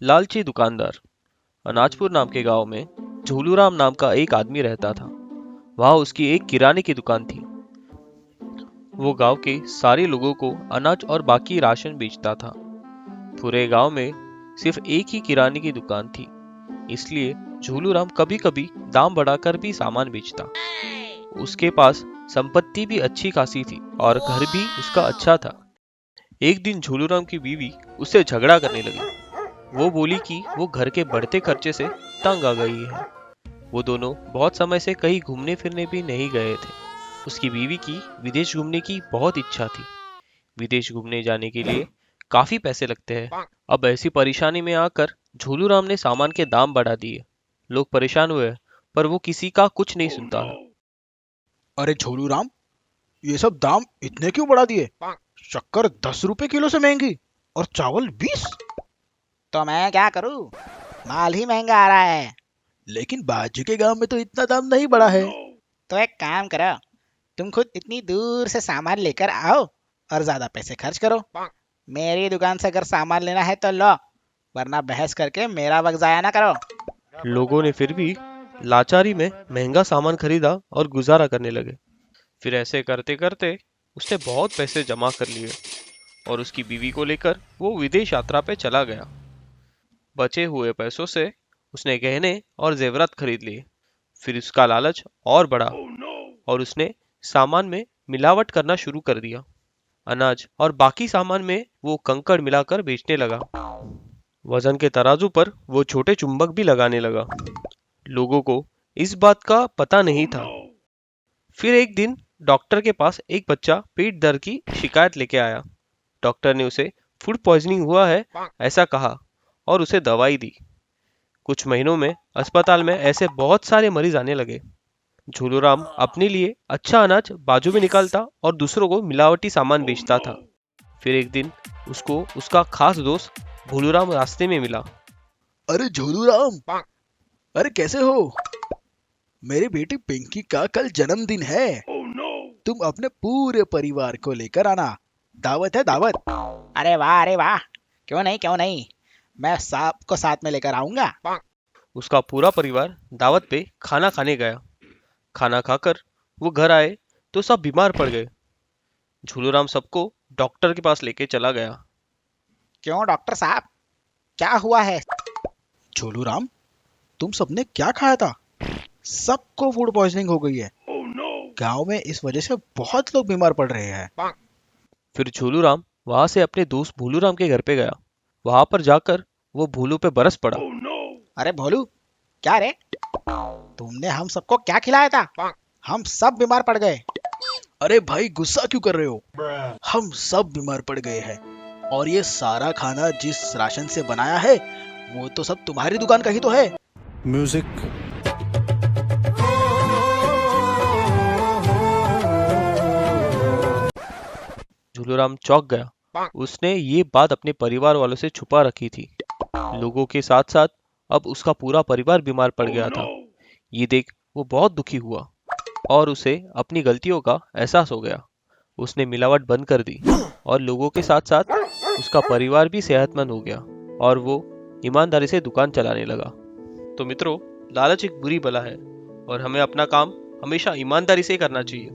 लालची दुकानदार। अनाजपुर नाम के गांव में झूलूराम नाम का एक आदमी रहता था। वहां उसकी एक किराने की दुकान थी। वो गांव के सारे लोगों को अनाज और बाकी राशन बेचता था। पूरे गांव में सिर्फ एक ही किराने की दुकान थी, इसलिए झूलूराम कभी कभी दाम बढ़ाकर भी सामान बेचता। उसके पास संपत्ति भी अच्छी खासी थी और घर भी उसका अच्छा था। एक दिन झूलूराम की बीवी उससे झगड़ा करने लगी। वो बोली कि वो घर के बढ़ते खर्चे से तंग आ गई है। वो दोनों बहुत समय से कहीं घूमने फिरने भी नहीं गए थे। उसकी बीवी की विदेश घूमने की बहुत इच्छा थी। विदेश घूमने जाने के लिए काफी पैसे लगते हैं। अब ऐसी परेशानी में आकर झूलूराम ने सामान के दाम बढ़ा दिए। लोग परेशान हुए, पर वो किसी का कुछ नहीं सुनता था। अरे झोलू राम, ये सब दाम इतने क्यों बढ़ा दिए? शक्कर 10 रुपए किलो से महंगी और चावल 20। तो मैं क्या करूं? माल ही महंगा आ रहा है। लेकिन बाजू के गांव में तो इतना दाम नहीं बढ़ा है। तो एक काम करो, तुम खुद इतनी दूर से सामान लेकर आओ और ज्यादा पैसे खर्च करो। मेरी दुकान से अगर सामान लेना है तो लो, वरना बहस करके मेरा वक्त जाया ना करो। लोगों ने फिर भी लाचारी में महंगा सामान खरीदा और गुजारा करने लगे। फिर ऐसे करते करते उसने बहुत पैसे जमा कर लिए और उसकी बीवी को लेकर वो विदेश यात्रा पे चला गया। बचे हुए पैसों से उसने गहने और जेवरात खरीद लिए। फिर उसका लालच और बढ़ा और उसने सामान में मिलावट करना शुरू कर दिया। अनाज और बाकी सामान में वो कंकड़ मिलाकर बेचने लगा। वजन के तराजू पर वो छोटे चुंबक भी लगाने लगा। लोगों को इस बात का पता नहीं था। फिर एक दिन डॉक्टर के पास एक बच्चा पेट दर्द की शिकायत लेके आया। डॉक्टर ने उसे फूड पॉइजनिंग हुआ है ऐसा कहा और उसे दवाई दी। कुछ महीनों में अस्पताल में ऐसे बहुत सारे मरीज आने लगे। झूलूराम अपने लिए अच्छा अनाज बाजू में निकालता और दूसरों को मिलावटी सामान बेचता था। फिर एक दिन उसको उसका खास दोस्त भोलूराम रास्ते में मिला। अरे झोलू राम, अरे कैसे हो? मेरी बेटी पिंकी का कल जन्मदिन है। तुम अपने पूरे परिवार को लेकर आना, दावत है दावत। अरे वाह, क्यों नहीं क्यों नहीं, मैं सबको साथ में लेकर आऊंगा। उसका पूरा परिवार दावत पे खाना खाने गया। खाना खाकर वो घर आए तो सब बीमार पड़ गए। झूलूराम सबको डॉक्टर के पास लेके चला गया। क्यों डॉक्टर साहब, क्या हुआ है? झोलू राम, तुम सबने क्या खाया था? सबको फूड पॉइजनिंग हो गई है। गांव में इस वजह से बहुत लोग बीमार पड़ रहे हैं। फिर झूलूराम वहां से अपने दोस्त भोलूराम के घर पे गया। वहां पर जाकर वो भोलू पे बरस पड़ा। अरे भोलू, क्या रे, तुमने हम सबको क्या खिलाया था? हम सब बीमार पड़ गए। अरे भाई, गुस्सा क्यों कर रहे हो? हम सब बीमार पड़ गए हैं और ये सारा खाना जिस राशन से बनाया है वो तो सब तुम्हारी दुकान का ही तो है। म्यूजिक। झूलूराम चौंक गया। उसने ये बात अपने परिवार वालों से छुपा रखी थी। लोगों के साथ साथ अब उसका पूरा परिवार बीमार पड़ गया था। ये देख वो बहुत दुखी हुआ और उसे अपनी गलतियों का एहसास हो गया। उसने मिलावट बंद कर दी और लोगों के साथ साथ उसका परिवार भी सेहतमंद हो गया और वो ईमानदारी से दुकान चलाने लगा। तो मित्रों, लालच एक बुरी बला है और हमें अपना काम हमेशा ईमानदारी से करना चाहिए।